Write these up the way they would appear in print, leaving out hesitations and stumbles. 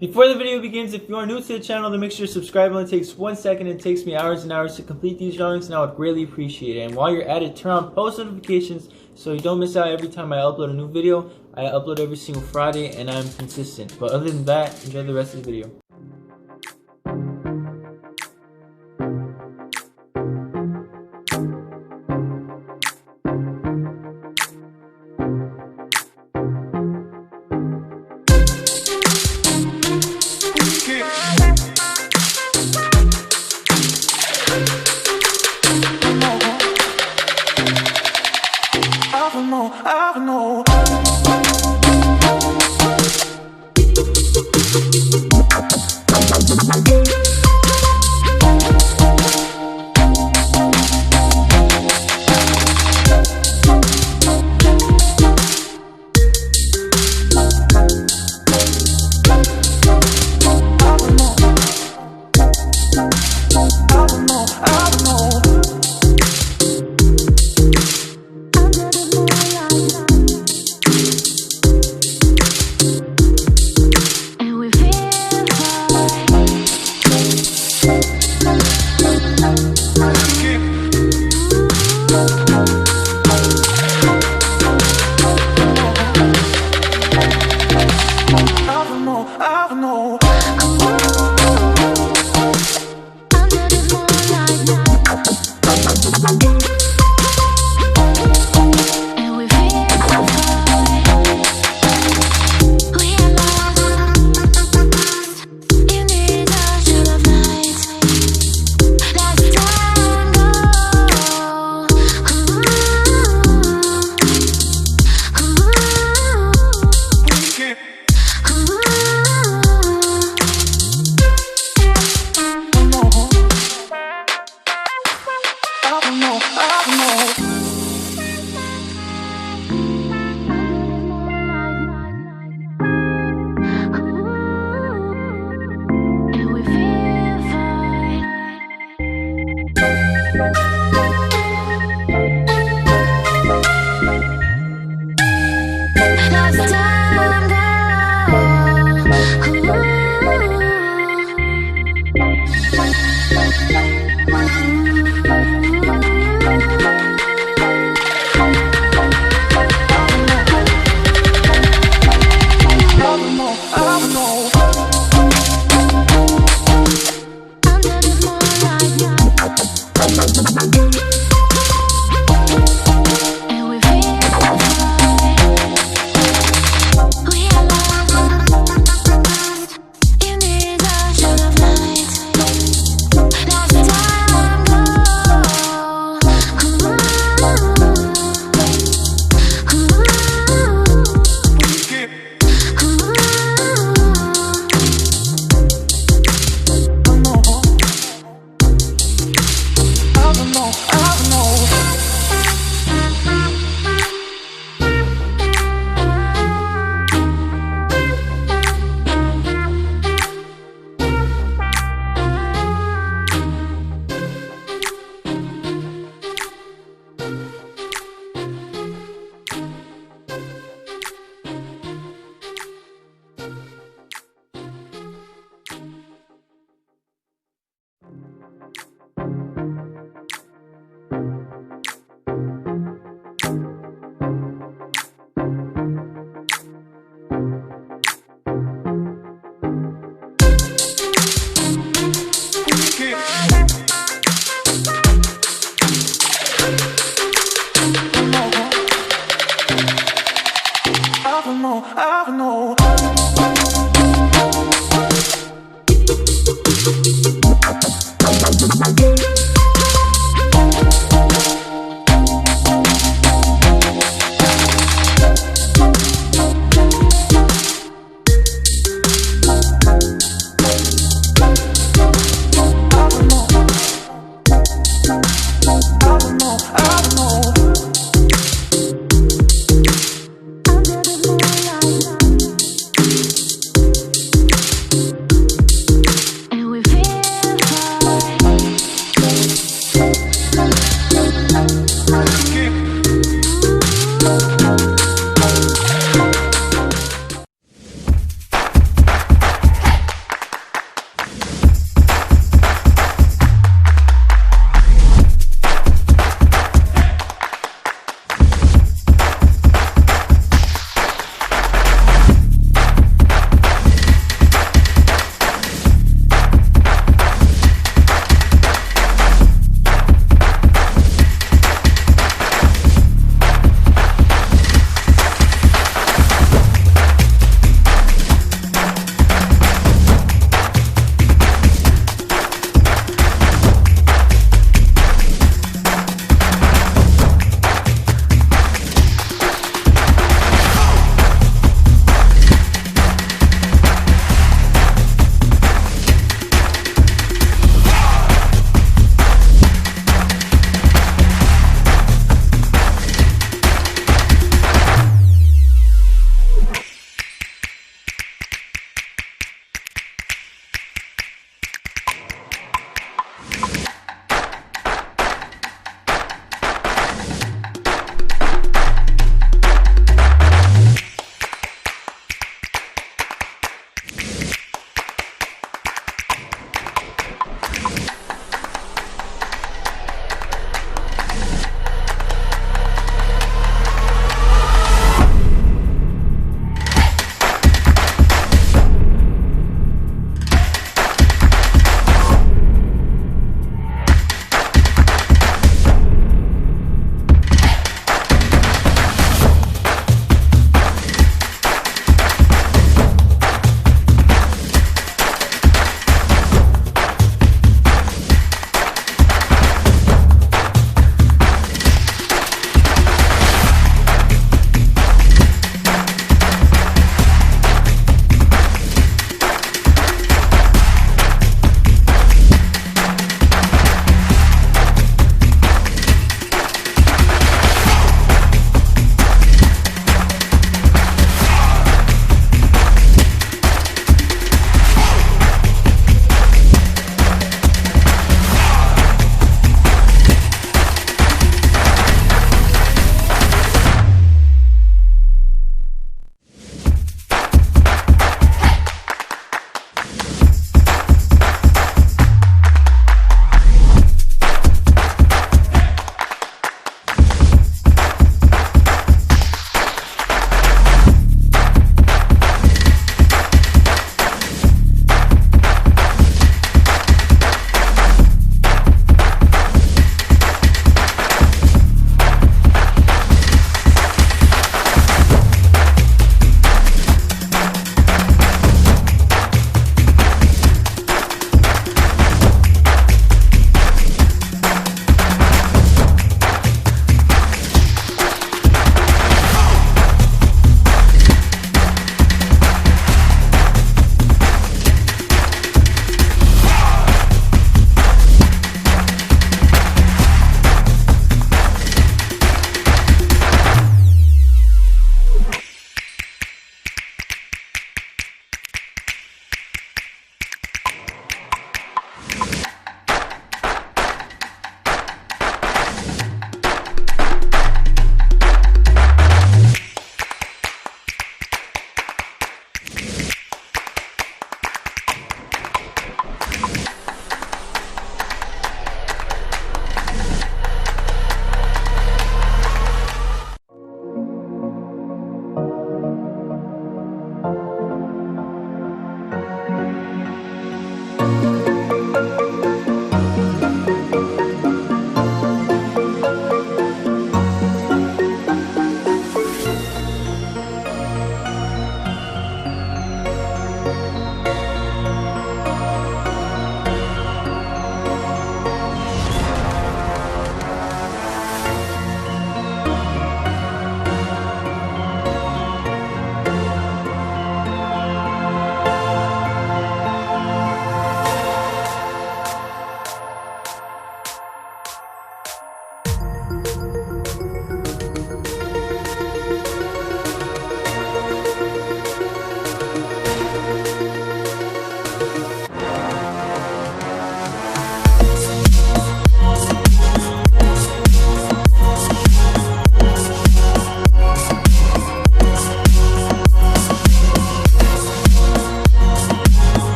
Before the video begins, if you are new to the channel, then make sure to subscribe. It only takes 1 second. It takes me hours and hours to complete these drawings, and I would greatly appreciate it. And while you're at it, turn on post notifications so you don't miss out every time I upload a new video. I upload every single Friday, and I'm consistent. But other than that, enjoy the rest of the video. I know. I know.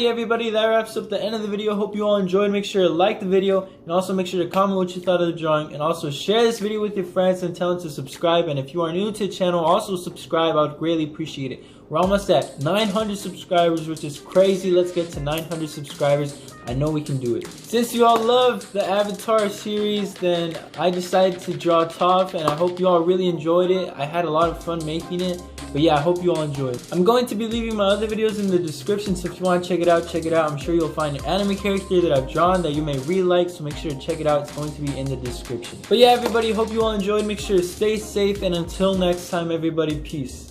Alrighty everybody, that wraps up the end of the video. Hope you all enjoyed. Make sure to like the video and also make sure to comment what you thought of the drawing, and also share this video with your friends and tell them to subscribe. And if you are new to the channel, also subscribe. I would greatly appreciate it. We're almost at 900 subscribers, which is crazy. Let's get to 900 subscribers. I know we can do it. Since you all love the Avatar series, then I decided to draw Toph, and I hope you all really enjoyed it. I had a lot of fun making it. But yeah, I hope you all enjoyed. I'm going to be leaving my other videos in the description, so if you want to check it out, check it out. I'm sure you'll find an anime character that I've drawn that you may really like, so make sure to check it out. It's going to be in the description. But yeah, everybody, hope you all enjoyed. Make sure to stay safe, and until next time, everybody, peace.